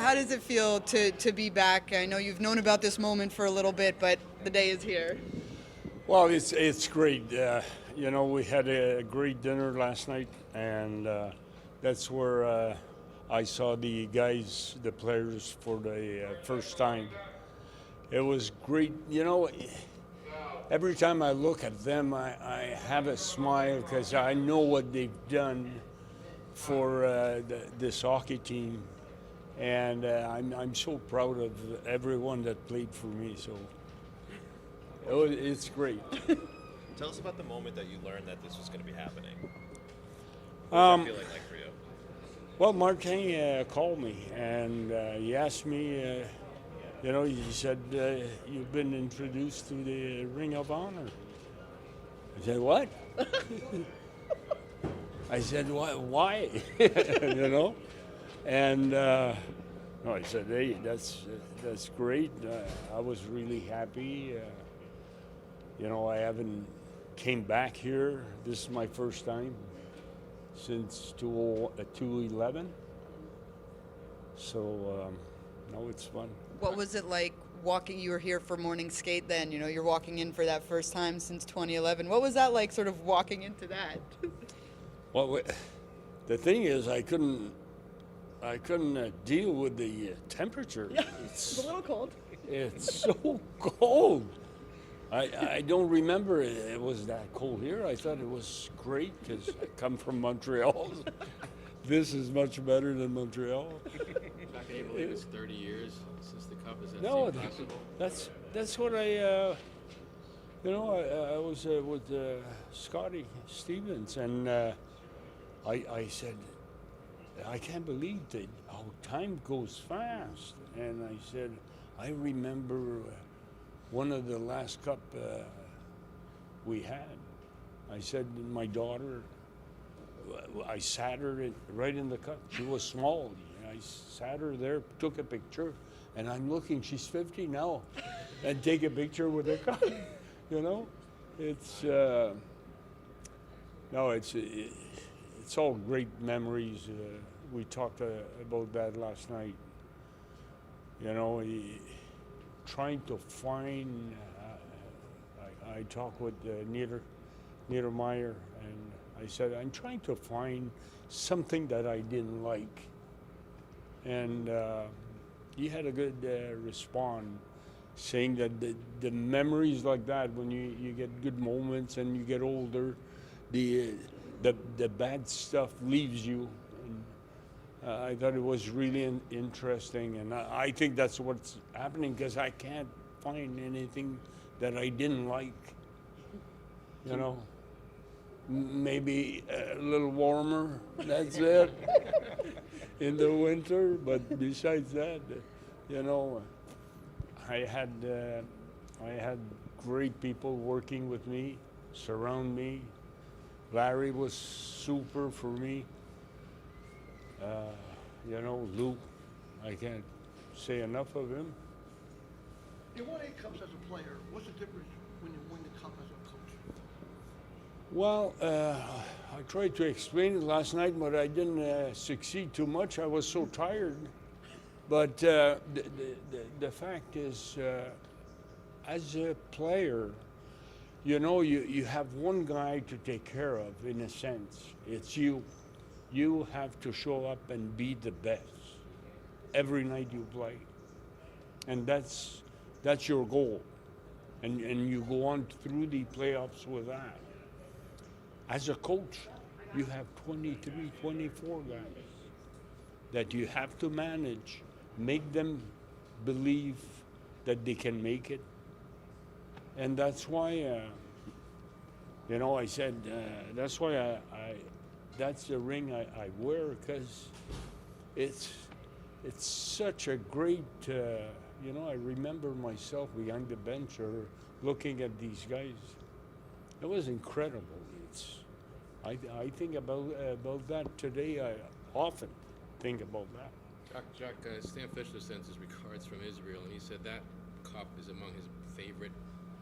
How does it feel to be back? I know you've known about this moment for a little bit, but the day is here. Well, it's great. We had a great dinner last night, and that's where I saw the guys, the players, for the first time. It was great. Every time I look at them, I have a smile because I know what they've done for this hockey team, and I'm so proud of everyone that played for me. So it's great. Tell us about the moment that you learned that this was going to be happening. What Um, was that feeling like for you? Well, Martin called me and he asked me, he said, you've been introduced to the Ring of Honor. I said, what? I said, why? And no, I said, hey, that's great. I was really happy. I haven't came back here. This is my first time since 2011. So, no, it's fun. What was it like walking? You were here for morning skate then, you're walking in for that first time since 2011. What was that like, sort of walking into that? Well, the thing is, I couldn't deal with the temperature. It's a little cold. It's so cold. I don't remember it was that cold here. I thought it was great because I come from Montreal. This is much better than Montreal. Back in April, it was 30 years since the Cup. Is that No, seem possible? that's what I was with Scotty Stevens, and I said, I can't believe that how time goes fast. And I said, I remember one of the last cup we had. I said to my daughter, I sat her right in the cup. She was small. I sat her there, took a picture, and I'm looking, she's 50 now, and take a picture with her cup. It's, it's all great memories. We talked about that last night. Trying to find, I talked with Niedermeyer, and I said, I'm trying to find something that I didn't like. And he had a good response, saying that the memories like that, when you get good moments and you get older, the bad stuff leaves you. And I thought it was really interesting, and I think that's what's happening, because I can't find anything that I didn't like. Maybe a little warmer, that's it, in the winter, but besides that, I had great people working with me, surround me. Larry was super for me. Luke, I can't say enough of him. You won 8 cups as a player. What's the difference when you win the cup as a coach? Well, I tried to explain it last night, but I didn't succeed too much. I was so tired. But the fact is, as a player, you have one guy to take care of, in a sense. It's you. You have to show up and be the best every night you play. And that's your goal. And you go on through the playoffs with that. As a coach, you have 23, 24 guys that you have to manage, make them believe that they can make it. And that's why, I said, that's why that's the ring I wear, because it's such a great, I remember myself behind the bench or looking at these guys. It was incredible. I think about that today. I often think about that. Jacques, Stan Fischler sends his regards from Israel, and he said that cup is among his favorite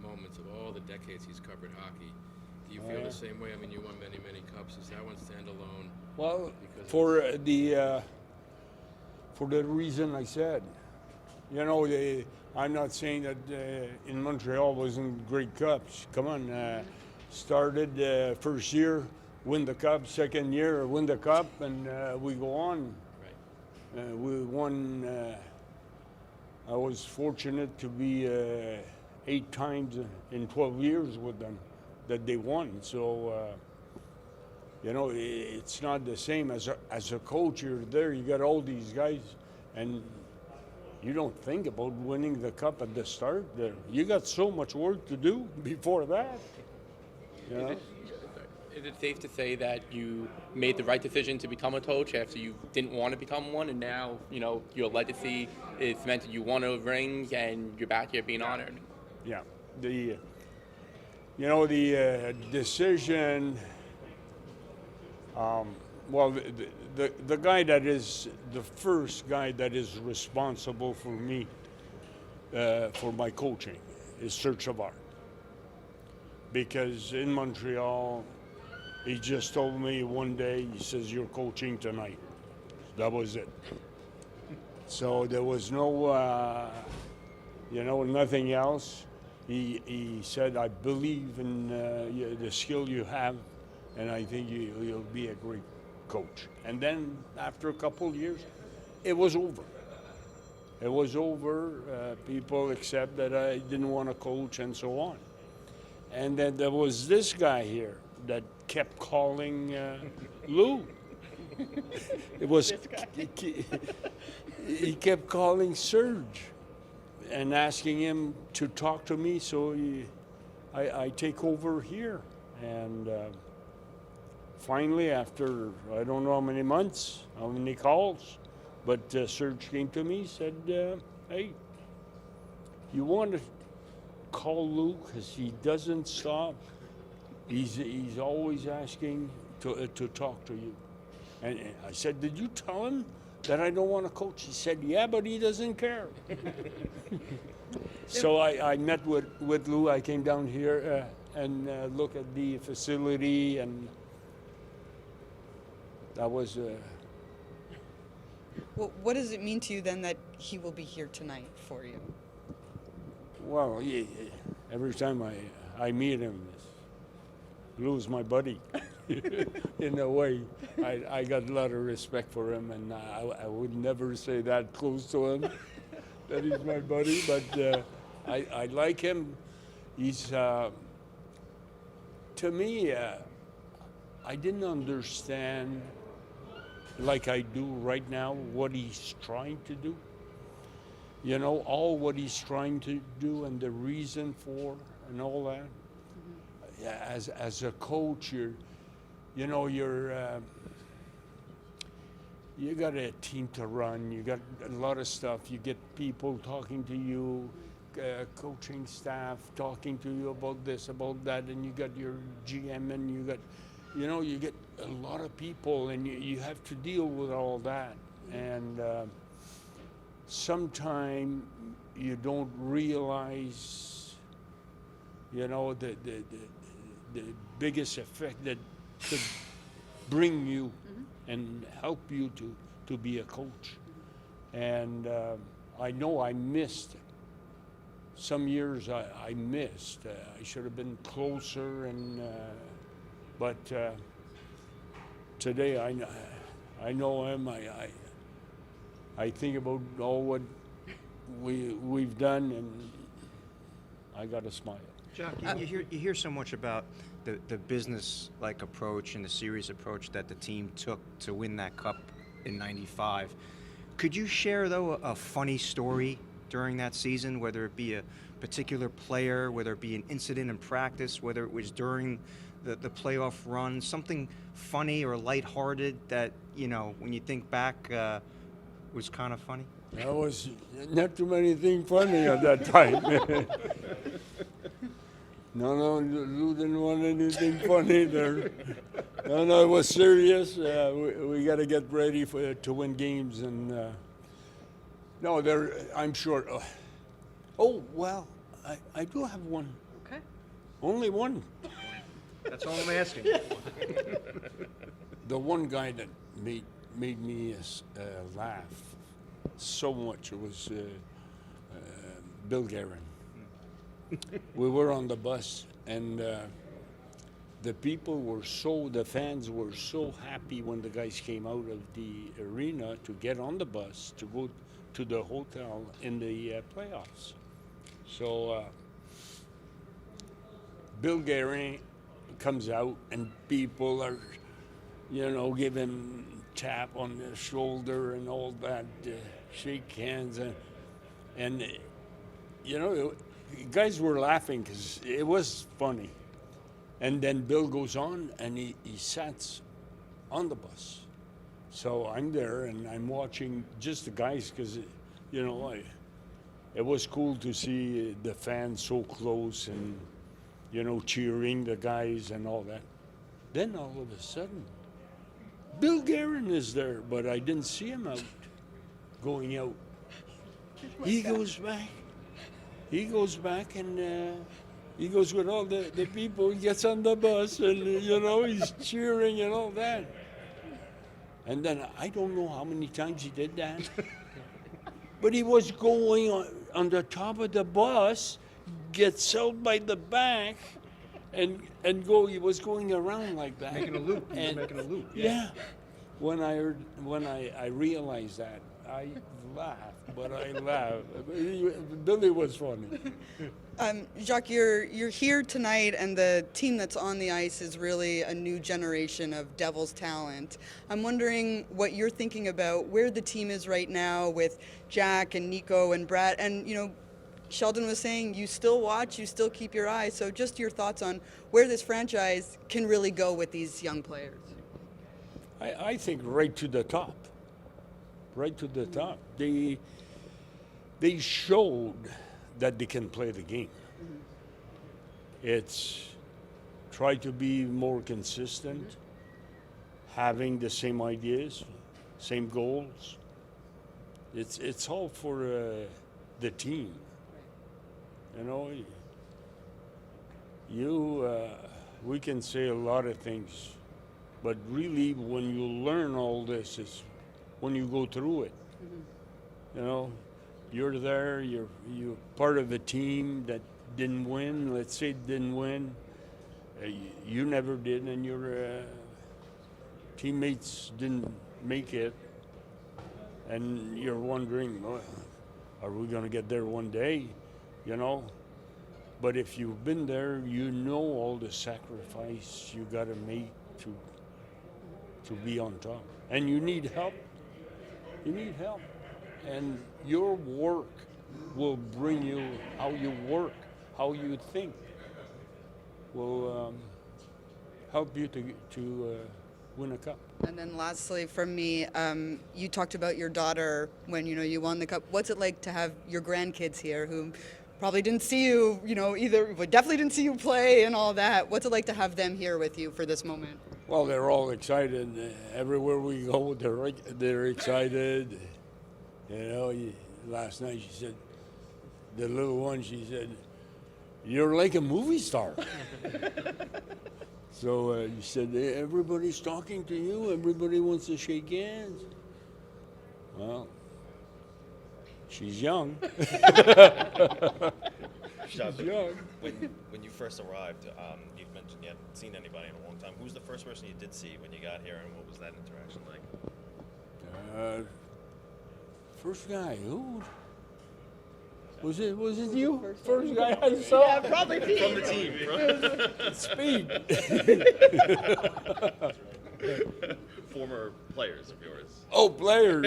moments of all the decades he's covered hockey. Do you feel the same way? I mean, you won many, many cups. Does that one stand alone? Well, for for the reason I said. You know, I'm not saying that in Montreal wasn't great cups. Come on, started first year, win the cup, second year, win the cup, and we go on. Right. We won. I was fortunate to be 8 times in 12 years with them that they won. So, you know, it's not the same as a coach. You're there, you got all these guys, and you don't think about winning the cup at the start. You got so much work to do before that. You know? Is it safe to say that you made the right decision to become a coach after you didn't want to become one, and now, you know, your legacy is meant that you won a ring and you're back here being honored? Yeah. The decision. Well, the guy that is the first guy that is responsible for me for my coaching is Serge Savard, because in Montreal, he just told me one day, he says, "You're coaching tonight." That was it. So there was no, nothing else. He said, "I believe in the skill you have, and I think you'll be a great coach." And then after a couple of years, it was over. It was over. People accept that I didn't want to coach and so on. And then there was this guy here that kept calling Lou. It was he kept calling Serge and asking him to talk to me, so I take over here. And finally, after I don't know how many months, how many calls, but Serge came to me, said, "Hey, you want to call Lou, because he doesn't stop. He's always asking to talk to you." And I said, "Did you tell him that I don't want to coach?" He said, "Yeah, but he doesn't care." So I met with Lou. I came down here and looked at the facility, and that was... Well, what does it mean to you then that he will be here tonight for you? Well, every time I meet him, Lou's my buddy. In a way, I got a lot of respect for him, and I would never say that close to him, that he's my buddy, but I like him. He's, to me, I didn't understand, like I do right now, what he's trying to do. You know, all what he's trying to do and the reason for and all that. Mm-hmm. As a coach, you got a team to run. You got a lot of stuff. You get people talking to you, coaching staff talking to you about this, about that, and you got your GM, and you get a lot of people, and you have to deal with all that. And sometimes you don't realize, the biggest effect that could bring you and help you to be a coach. And I know I missed some years. I missed. I should have been closer, but today I know him. I think about all what we've done, and I got a smile. Jacques, you hear so much about the business-like approach and the serious approach that the team took to win that cup in '95. Could you share, though, a funny story during that season, whether it be a particular player, whether it be an incident in practice, whether it was during the playoff run, something funny or lighthearted that, when you think back, was kind of funny? There was not too many things funny at that time. No, Lou didn't want anything funny there. No, it was serious. We got to get ready to win games, and I'm sure. Oh well, I do have one. Okay. Only one. That's all I'm asking. The one guy that made me laugh so much. It was Bill Guerin. We were on the bus, and the fans were so happy when the guys came out of the arena to get on the bus to go to the hotel in the playoffs. So Bill Guerin comes out, and people are, give him tap on the shoulder and all that, shake hands, and guys were laughing because it was funny. And then Bill goes on, and he sits on the bus. So I'm there, and I'm watching just the guys because, it was cool to see the fans so close and, cheering the guys and all that. Then all of a sudden, Bill Guerin is there, but I didn't see him going out. He goes back. He goes back, and he goes with all the people. He gets on the bus, and he's cheering and all that. And then I don't know how many times he did that, but he was going on the top of the bus, gets out by the back, and go. He was going around like that, Making a loop. He was making a loop. Yeah. When I realized that, I laughed, but I laughed. Billy was funny. Jacques, you're here tonight, and the team that's on the ice is really a new generation of Devils talent. I'm wondering what you're thinking about where the team is right now with Jack and Nico and Brett. And, Sheldon was saying you still watch, you still keep your eye. So just your thoughts on where this franchise can really go with these young players. I think right to the top. Right to the top. They showed that they can play the game. It's try to be more consistent, having the same ideas, same goals. It's all for the team. We can say a lot of things, but really when you learn all this is when you go through it. You're there, you're part of a team that didn't win, let's say didn't win. You never did, and your teammates didn't make it. And you're wondering, well, are we going to get there one day? But if you've been there, you know all the sacrifice you got to make to be on top. And you need help. You need help. And your work will bring you how you work, how you think, will help you to win a cup. And then lastly, from me, you talked about your daughter when you won the cup. What's it like to have your grandkids here who probably didn't see you, but definitely didn't see you play and all that? What's it like to have them here with you for this moment? Well, they're all excited. Everywhere we go, they're excited. Last night she said, the little one, she said, "You're like a movie star." So you said, everybody's talking to you, everybody wants to shake hands. Well, she's young. Jacques, She's young. when you first arrived, you mentioned you hadn't seen anybody in a long time. Who was the first person you did see when you got here, and what was that interaction like? First guy, who? Was it you? First guy I saw? Yeah, probably Pete. From the team. Speed. Former players of yours. Oh, players.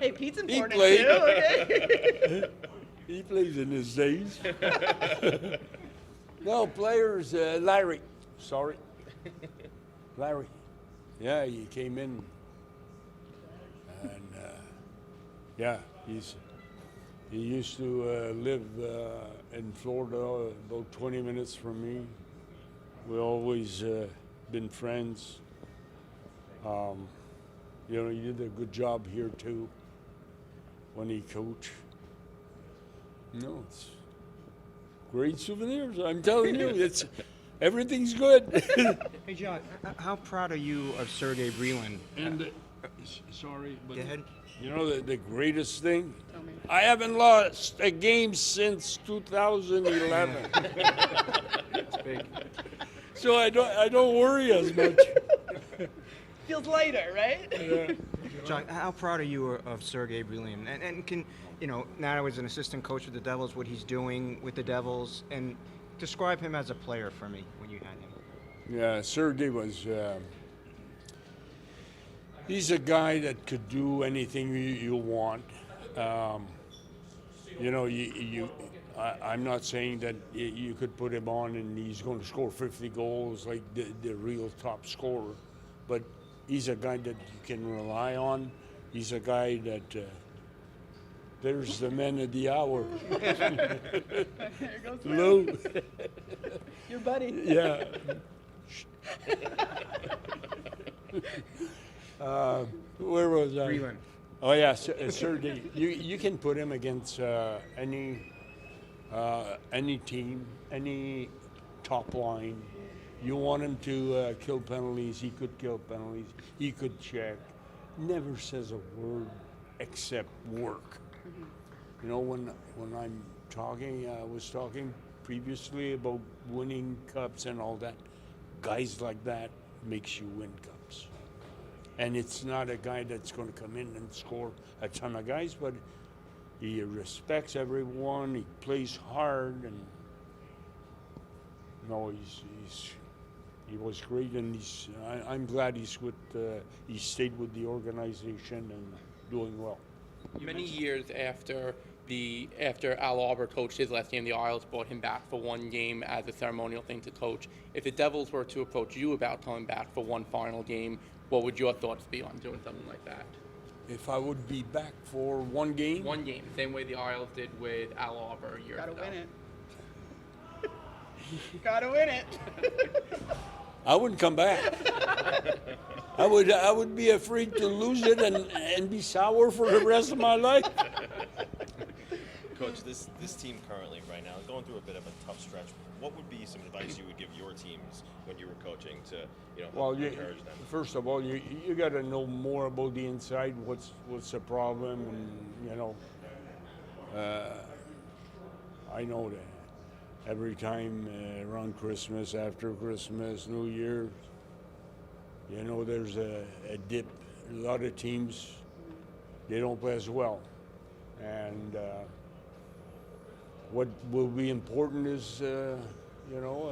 Hey, Pete's He important played. too. Okay. He plays in his days. No, players, Larry. Sorry. Larry. Yeah, he came in. And, he used to live in Florida, about 20 minutes from me. We always been friends. He did a good job here too when he coached. It's great souvenirs. I'm telling you, everything's good. Hey, John, how proud are you of Sergei Brylin? And Sorry, but Go ahead. you know the greatest thing? Tell me. I haven't lost a game since 2011. It's big. So I don't worry as much. Feels lighter, right? Jacques, how proud are you of Sergei Brilliant? And can, now as an assistant coach with the Devils, what he's doing with the Devils, and describe him as a player for me when you had him. Yeah, Sergey was. He's a guy that could do anything you want. I'm not saying that you could put him on and he's going to score 50 goals like the real top scorer, but he's a guy that you can rely on. He's a guy that. There's the man of the hour. There goes Lou. your buddy. Yeah. Where was I? Breland. Oh yeah, Sergey. You can put him against any team, any top line. You want him to kill penalties, he could kill penalties. He could check. Never says a word except work. You know, when I'm talking, I was talking previously about winning cups and all that. Guys like that makes you win cups. And it's not a guy that's going to come in and score a ton of guys, but he respects everyone. He plays hard, and he was great. And I'm glad he stayed with the organization and doing well. Many years after Al Arbor coached his last game, the Isles brought him back for one game as a ceremonial thing to coach. If the Devils were to approach you about coming back for one final game, what would your thoughts be on doing something like that? If I would be back for one game? One game, same way the Isles did with Al Arbor years Gotta ago. win it. Gotta win it. I wouldn't come back. I would be afraid to lose it and be sour for the rest of my life. Coach, this team currently right now is going through a bit of a tough stretch. What would be some advice you would give your teams when you were coaching to help encourage them? First of all, you got to know more about the inside. What's the problem, and I know that every time around Christmas, after Christmas, New Year, there's a dip. A lot of teams, they don't play as well, and what will be important is a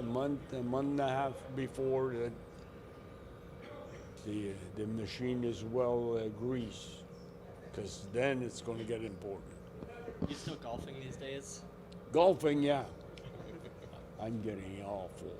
month and a half before that the machine is well greased, because then it's going to get important. You still golfing these days? Golfing, yeah. I'm getting awful.